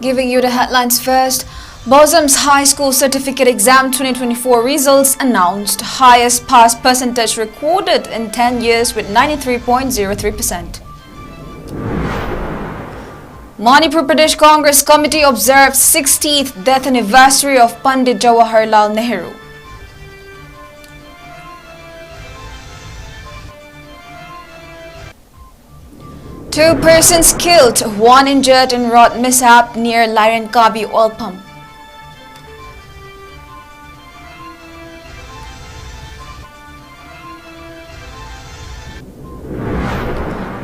Giving you the headlines first. 𝗵𝗲𝐻 High School Certificate Exam 2024 results announced. Highest pass percentage recorded in 10 years with 93.03%. Manipur Pradesh Congress Committee observed 60th death anniversary of Pandit Jawaharlal Nehru. Two persons killed, one injured in road mishap near 𝗷𝗵𝗃 oil pump.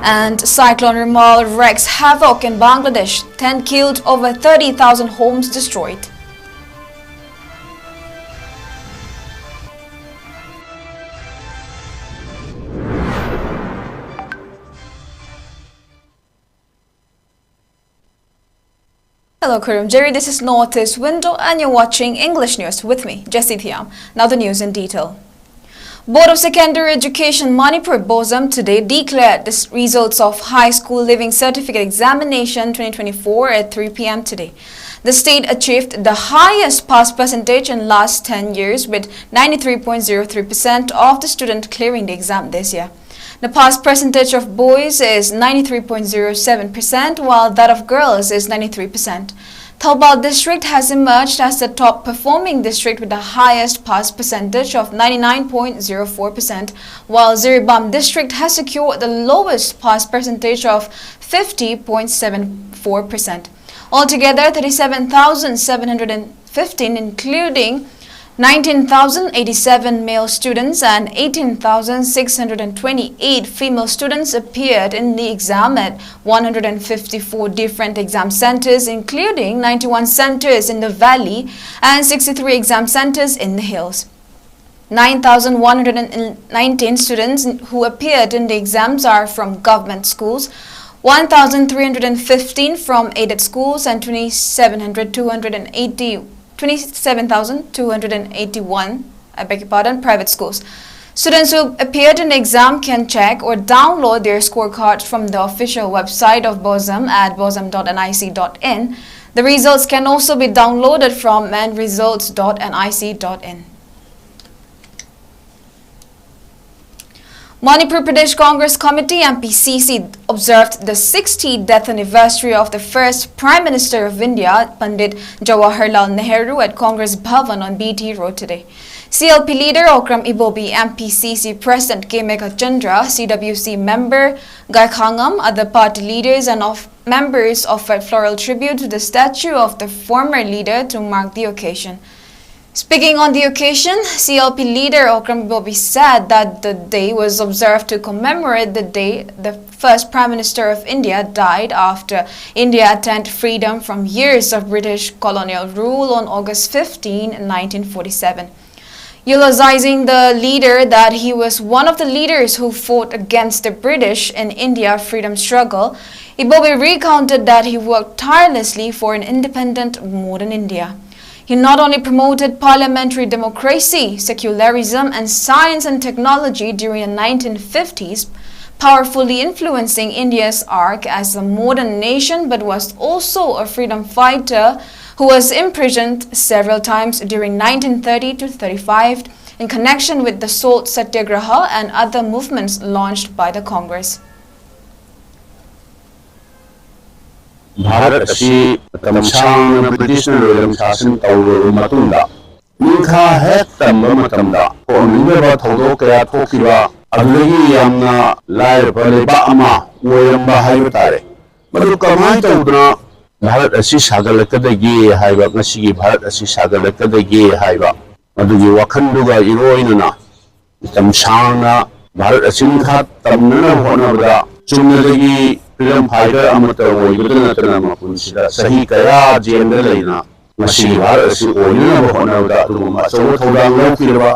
And Cyclone Remal wreaks havoc in Bangladesh. 10 killed, over 30,000 homes destroyed. Hello 𝗓𝗏, this is Northeast Window and you're watching English News with me, Jessy 𝗶𝗏. Now the news in detail. Board of Secondary Education Manipur 𝗵𝗲𝐻 today declared the results of High School Living Certificate Examination 2024 at 3 p.m. today. The state achieved the highest pass percentage in last 10 years with 93.03% of the student clearing the exam this year. The pass percentage of boys is 93.07% while that of girls is 93%. 𝗪𝗏 district has emerged as the top performing district with the highest pass percentage of 99.04%, while 𝗍𝗵𝗲 district has secured the lowest pass percentage of 50.74%. Altogether, 37,715, including 19,087 male students and 18,628 female students appeared in the exam at 154 different exam centers, including 91 centers in the valley and 63 exam centers in the hills. 9,119 students who appeared in the exams are from government schools, 1,315 from aided schools, and 27,281 private schools. Students who appeared in the exam can check or download their scorecard from the official website of 𝗵𝗲𝐻 at 𝗵𝗲𝐻.nic.in. The results can also be downloaded from results.nic.in. Manipur Pradesh Congress Committee MPCC observed the 60th death anniversary of the first Prime Minister of India, Pandit Jawaharlal Nehru, at Congress Bhavan on BT Road today. CLP leader 𝗓𝗵𝐸, MPCC President 𝗵𝗃 Chandra, CWC member 𝐾𝐲𝐸𝐯, other party leaders and members offered floral tribute to the statue of the former leader to mark the occasion. Speaking on the occasion, CLP leader 𝗓𝗵𝐸 said that the day was observed to commemorate the day the first Prime Minister of India died after India attained freedom from years of British colonial rule on August 15, 1947. Eulogizing the leader that he was one of the leaders who fought against the British in India freedom struggle, 𝗵𝗶𝐸 recounted that he worked tirelessly for an independent modern India. He not only promoted parliamentary democracy, secularism, and science and technology during the 1950s, powerfully influencing India's arc as a modern nation, but was also a freedom fighter who was imprisoned several times during 1930 to 35 in connection with the Salt Satyagraha and other movements launched by the Congress. Bharat असी तमसांग British लोयम शासन तौर मतुंदा निखा है तंब मतंदा कोनिंगबा थौदो कया थोकिबा अदुगी यामना लायरबा लेबा अमा ओयरंबा हायबा तारे मदु कमाय तौदना भारत असी सागलकदगी हायबा ngasiगी भारत असी सागलकदगी हायबा मदुगी वखंदुगा इरोइनना तमसांगना भारत असी निखा तमनना होनबदा चुमनदगी freedom fighter amata oibadana tana mapunsida sahi kaya jenda leina ngasi Bharat asi oina bahonawda aduma chaw thawdang lawkirba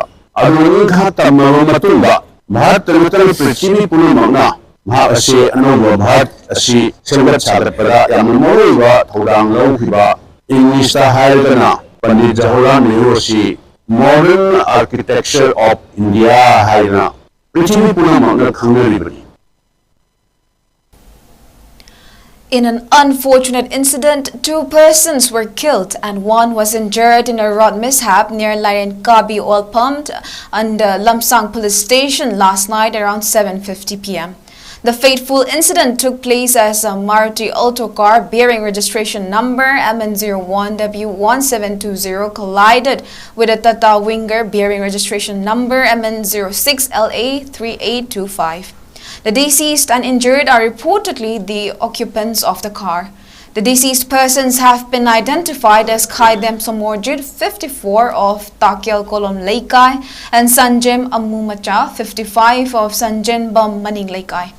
aduni kha tamma matunda Bharat natana prithvi punamna bha asi anova Bharat asi sembat sagatpada yamna moriba thawdang lawkiba English ta haidana Pandit Jawaharlal Nehru asi modern architecture of India haina prithvi punamna khangaribani. In an unfortunate incident, 2 persons were killed and 1 was injured in a road mishap near 𝗵𝗃 oil pump under Lamsang police station last night around 7:50 p.m. The fateful incident took place as a Maruti Alto car bearing registration number MN01W1720 collided with a Tata Winger bearing registration number MN06LA3825. The deceased and injured are reportedly the occupants of the car. The deceased persons have been identified as 𝐋𝐢𝐯𝐞 54 of 𝗀𝗡𝐻 𝐶𝐿𝐵 and 𝗀𝐺𝐵 𝗵𝗁 55 of 𝗀𝐺𝐵 𝗵𝗁.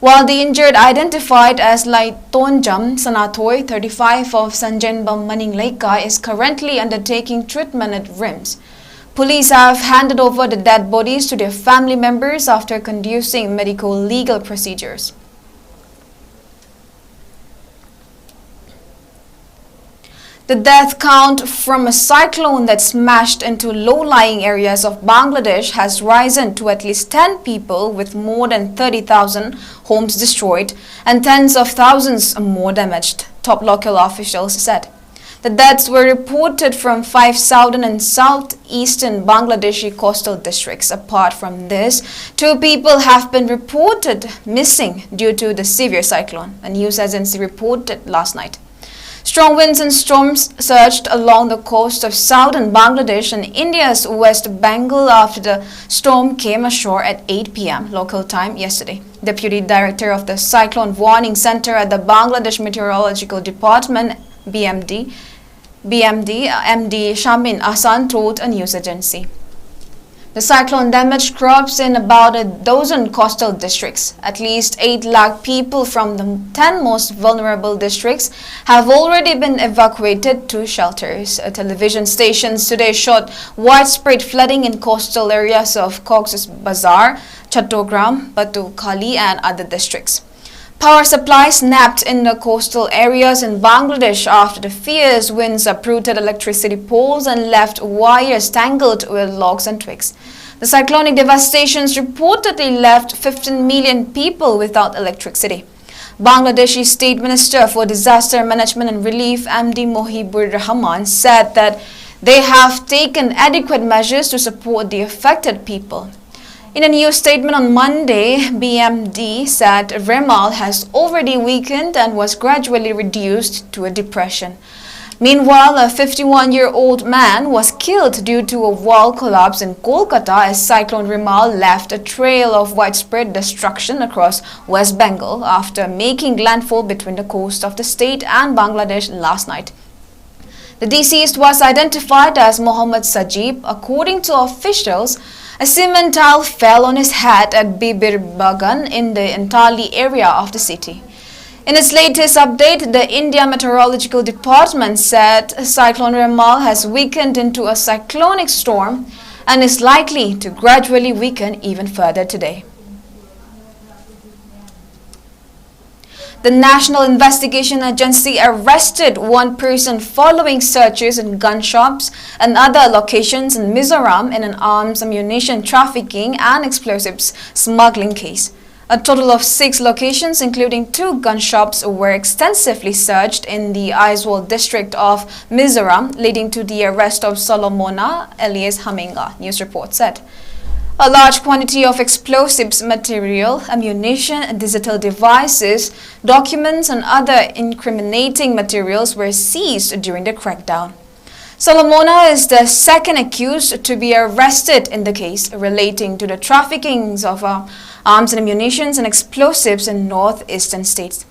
While the injured identified as 𝗫𝗀𝗀 𝗠𝗏𝗀 35 of 𝗀𝐺𝐵 𝗵𝗁 is currently undertaking treatment at RIMS. Police have handed over the dead bodies to their family members after conducting medical legal procedures. The death count from a cyclone that smashed into low-lying areas of Bangladesh has risen to at least 10 people, with more than 30,000 homes destroyed and tens of thousands more damaged, top local officials said. The deaths were reported from 5 southern and southeastern Bangladeshi coastal districts. Apart from this, 2 people have been reported missing due to the severe cyclone, a news agency reported last night. Strong winds and storms surged along the coast of southern Bangladesh and India's West Bengal after the storm came ashore at 8 p.m. local time yesterday. Deputy Director of the Cyclone Warning Center at the Bangladesh Meteorological Department, BMD, MD Shamin Ahsan told a news agency. The cyclone damaged crops in about a dozen coastal districts. At least 8 lakh people from the 10 most vulnerable districts have already been evacuated to shelters. Television stations today showed widespread flooding in coastal areas of Cox's Bazar, Chattogram, Patuakhali and other districts. Power supply snapped in the coastal areas in Bangladesh after the fierce winds uprooted electricity poles and left wires tangled with logs and twigs. The cyclonic devastations reportedly left 15 million people without electricity. Bangladeshi State Minister for Disaster Management and Relief, MD Mohibur Rahman, said that they have taken adequate measures to support the affected people. In a news statement on Monday, BMD said Remal has already weakened and was gradually reduced to a depression. Meanwhile, a 51-year-old man was killed due to a wall collapse in Kolkata as Cyclone Remal left a trail of widespread destruction across West Bengal after making landfall between the coast of the state and Bangladesh last night. The deceased was identified as Mohammed Sajib. According to officials, a cement tile fell on his head at 𝗵𝗶𝗀𝗏 in the Antali area of the city. In its latest update, the India Meteorological Department said Cyclone Remal has weakened into a cyclonic storm and is likely to gradually weaken even further today. The National Investigation Agency arrested 1 person following searches in gun shops and other locations in Mizoram in an arms, ammunition trafficking and explosives smuggling case. A total of 6 locations, including 2 gun shops, were extensively searched in the Aizawl district of Mizoram, leading to the arrest of Solomona alias Haminga, news report said. A large quantity of explosives material, ammunition, digital devices, documents and other incriminating materials were seized during the crackdown. Solomona is the second accused to be arrested in the case relating to the trafficking of arms and ammunition and explosives in northeastern states.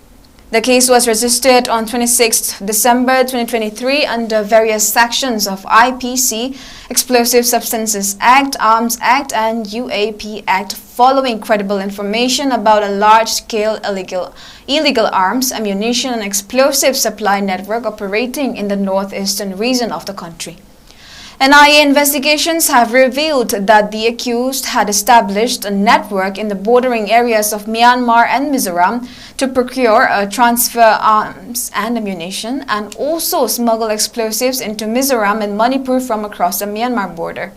The case was registered on 26 December 2023 under various sections of IPC, Explosive Substances Act, Arms Act and UAP Act following credible information about a large-scale illegal arms, ammunition and explosive supply network operating in the northeastern region of the country. NIA investigations have revealed that the accused had established a network in the bordering areas of Myanmar and Mizoram to procure, transfer arms and ammunition and also smuggle explosives into Mizoram and Manipur from across the Myanmar border.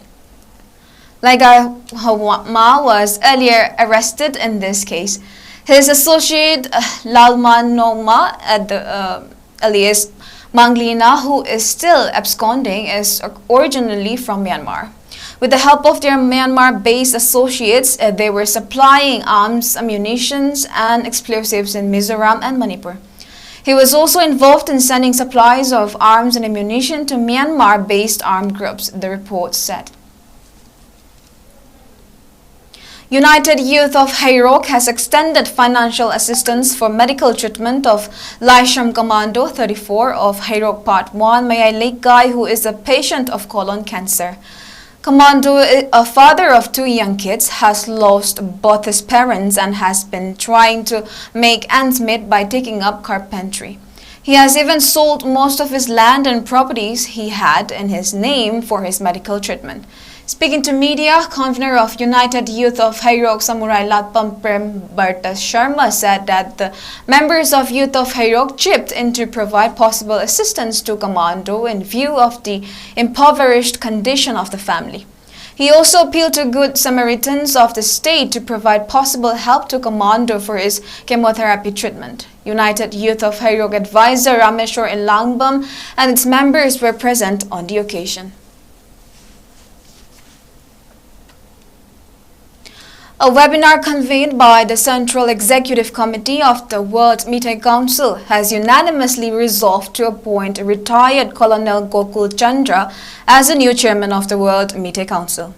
Laigai Hawama was earlier arrested in this case. His associate Lalman Nongma, alias Manglina, who is still absconding, is originally from Myanmar. With the help of their Myanmar-based associates, they were supplying arms, ammunition, and explosives in Mizoram and Manipur. He was also involved in sending supplies of arms and ammunition to Myanmar-based armed groups, the report said. United Youth of 𝗲𝗏 has extended financial assistance for medical treatment of Lysham Commando 34 of 𝗲𝗏 Part 1 𝐿𝐴𝐸, who is a patient of colon cancer. Commando, a father of 2 young kids, has lost both his parents and has been trying to make ends meet by taking up carpentry. He has even sold most of his land and properties he had in his name for his medical treatment. Speaking to media, convener of United Youth of 𝗲𝗏 Samurai Latpam Prem Barta Sharma said that the members of Youth of 𝗲𝗏 chipped in to provide possible assistance to Commando in view of the impoverished condition of the family. He also appealed to good Samaritans of the state to provide possible help to Commando for his chemotherapy treatment. United Youth of 𝗲𝗏 advisor Rameshwar Langbam and its members were present on the occasion. A webinar convened by the Central Executive Committee of the World 𝗵𝗂 Council has unanimously resolved to appoint retired Colonel 𝐶𝐞𝐬𝐬 𝐁𝐫𝐴 as the new chairman of the World 𝗵𝗂 Council.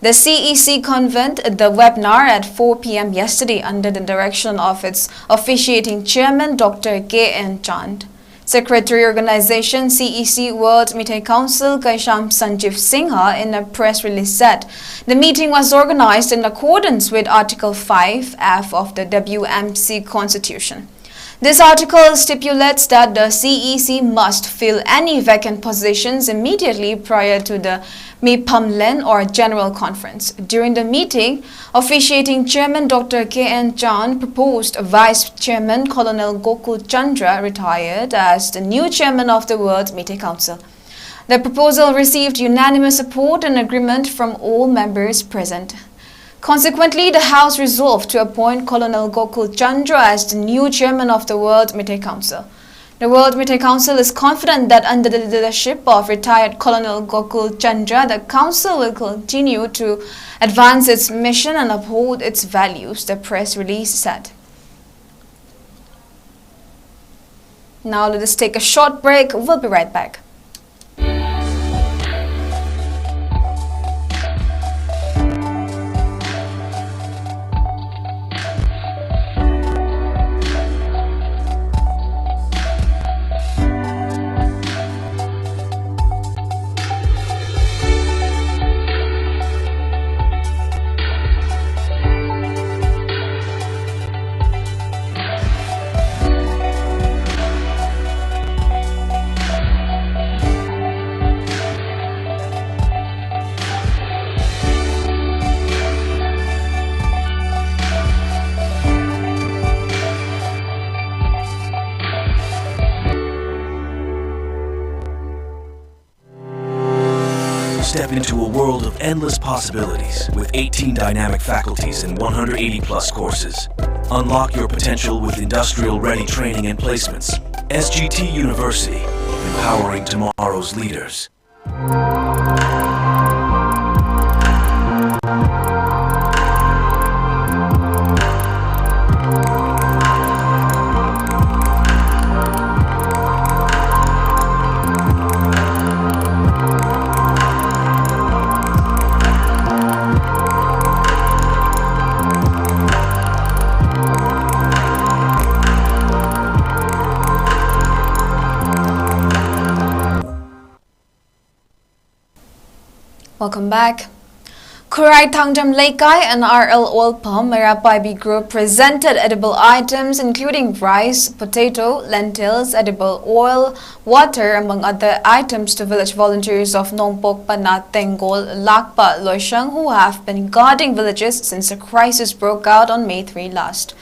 The CEC convened the webinar at 4 p.m. yesterday under the direction of its officiating chairman, Dr. 𝐾𝐿 Secretary Organization CEC World 𝗵𝗂 Council Kaisham Sanjeev Singha in a press release said the meeting was organized in accordance with Article 5F of the WMC Constitution. This article stipulates that the CEC must fill any vacant positions immediately prior to the 𝗵𝗶 or General Conference. During the meeting, officiating Chairman Dr. 𝐾𝐿 proposed Vice Chairman Colonel 𝐶𝐞𝐬𝐬 retired as the new Chairman of the World 𝗵𝗂 Council. The proposal received unanimous support and agreement from all members present. Consequently, the House resolved to appoint Colonel 𝐶𝐞𝐬𝐬 as the new Chairman of the World 𝗵𝗂 Council. The World 𝗵𝗂 Council is confident that under the leadership of retired Colonel 𝐶𝐞𝐬𝐬, the Council will continue to advance its mission and uphold its values, the press release said. Now let us take a short break. We'll be right back. Step into a world of endless possibilities with 18 dynamic faculties and 180 plus courses. Unlock your potential with industrial-ready training and placements. SGT University, empowering tomorrow's leaders. Welcome back. Kurai Tangjam Laikai and RL Oil Palm 𝗵𝗡 Group presented edible items including rice, potato, lentils, edible oil, water, among other items to village volunteers of Nongpok Panat Tengol Lakpa Loishang, who have been guarding villages since the crisis broke out on May 3 last.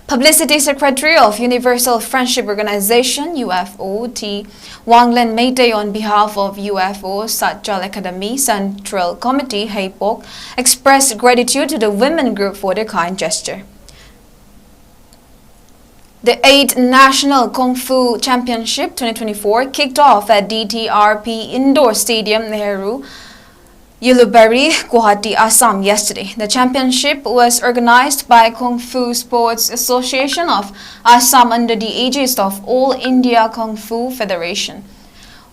Publicity Secretary of Universal Friendship Organization UFO T. Wanglen Mayday on behalf of UFO Satchal Academy Central Committee 𝗵𝗡 expressed gratitude to the women group for their kind gesture. The 8th National Kung Fu Championship 2024 kicked off at DTRP Indoor Stadium, Nehru Yulubari, Guwahati, Assam yesterday. The championship was organized by Kung Fu Sports Association of Assam under the aegis of All India Kung Fu Federation.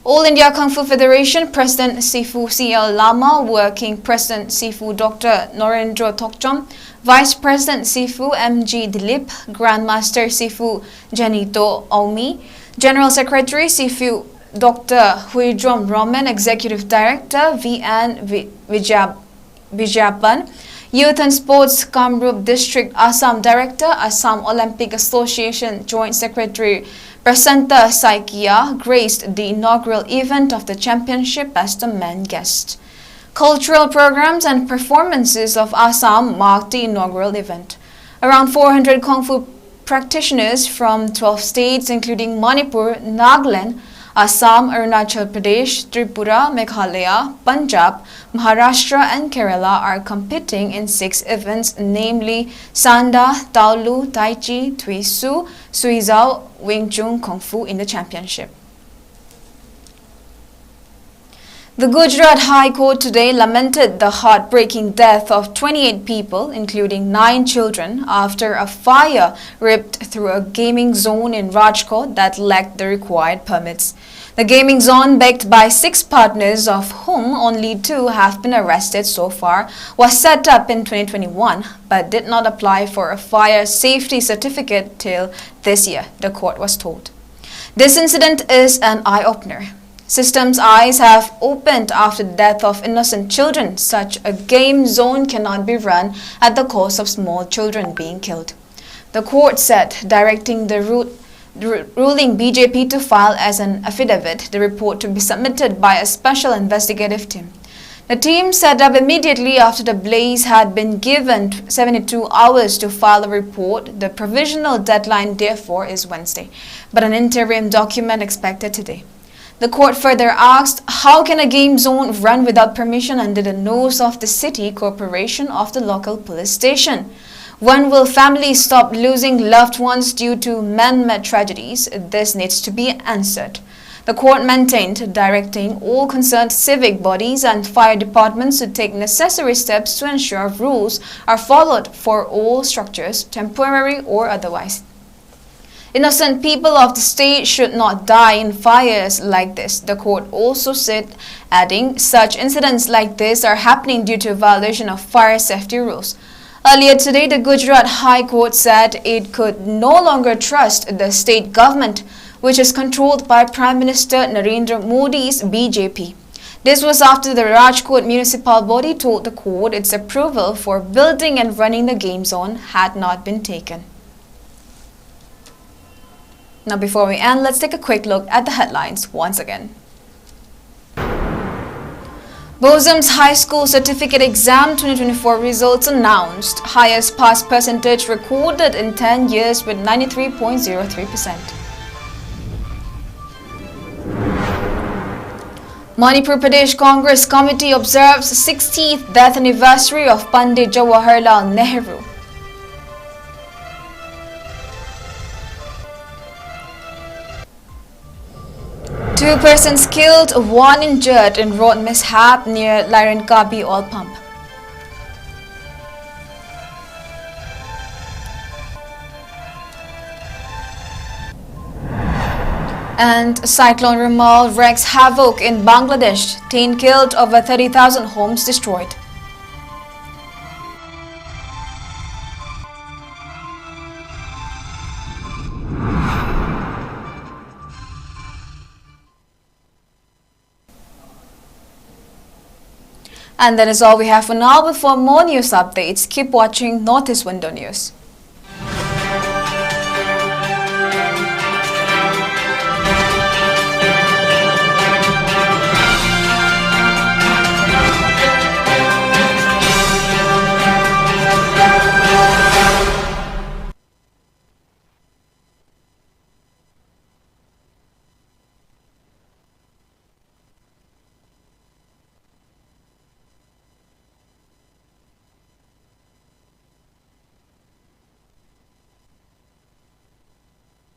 All India Kung Fu Federation President Sifu C.L. Lama, Working President Sifu Dr. Norendra Thokcham, Vice President Sifu M.G. Dilip, Grandmaster Sifu Janito Aumi, General Secretary Sifu Dr. Huijom Roman, Executive Director V.N. Vijayapan, Youth and Sports Kamrup District Assam Director, Assam Olympic Association Joint Secretary Prasanta Saikia graced the inaugural event of the championship as the main guest. Cultural programs and performances of Assam marked the inaugural event. Around 400 Kung Fu practitioners from 12 states including Manipur, Nagaland, Assam, Arunachal Pradesh, Tripura, Meghalaya, Punjab, Maharashtra and Kerala are competing in 6 events, namely Sanda, Taolu, Tai Chi, Tuisu, Suizao, Wing Chun, Kung Fu in the championship. The Gujarat High Court today lamented the heartbreaking death of 28 people, including 9 children, after a fire ripped through a gaming zone in Rajkot that lacked the required permits. The gaming zone, backed by 6 partners, of whom only 2 have been arrested so far, was set up in 2021 but did not apply for a fire safety certificate till this year, the court was told. This incident is an eye-opener. Systems' eyes have opened after the death of innocent children. Such a game zone cannot be run at the cost of small children being killed. The court said, directing the ruling BJP to file as an affidavit the report to be submitted by a special investigative team. The team set up immediately after the blaze had been given 72 hours to file a report. The provisional deadline, therefore, is Wednesday, but an interim document expected today. The court further asked, how can a game zone run without permission under the nose of the city corporation of the local police station? When will families stop losing loved ones due to man-made tragedies? This needs to be answered. The court maintained, directing all concerned civic bodies and fire departments to take necessary steps to ensure rules are followed for all structures, temporary or otherwise. Innocent people of the state should not die in fires like this, the court also said, adding, such incidents like this are happening due to violation of fire safety rules. Earlier today, the Gujarat High Court said it could no longer trust the state government, which is controlled by Prime Minister Narendra Modi's BJP. This was after the Rajkot municipal body told the court its approval for building and running the game zone had not been taken. Now, before we end, let's take a quick look at the headlines once again. BOSM's High School Certificate Exam 2024 results announced. Highest pass percentage recorded in 10 years with 93.03%. Manipur Pradesh Congress Committee observes 60th death anniversary of Pandit Jawaharlal Nehru. Two persons killed, 1 injured in road mishap near 𝗙𝗏𝐺𝐵 oil pump. And Cyclone Rumal wreaks havoc in Bangladesh, 10 killed, over 30,000 homes destroyed. And that is all we have for now. But for more news updates, keep watching Northeast Window News.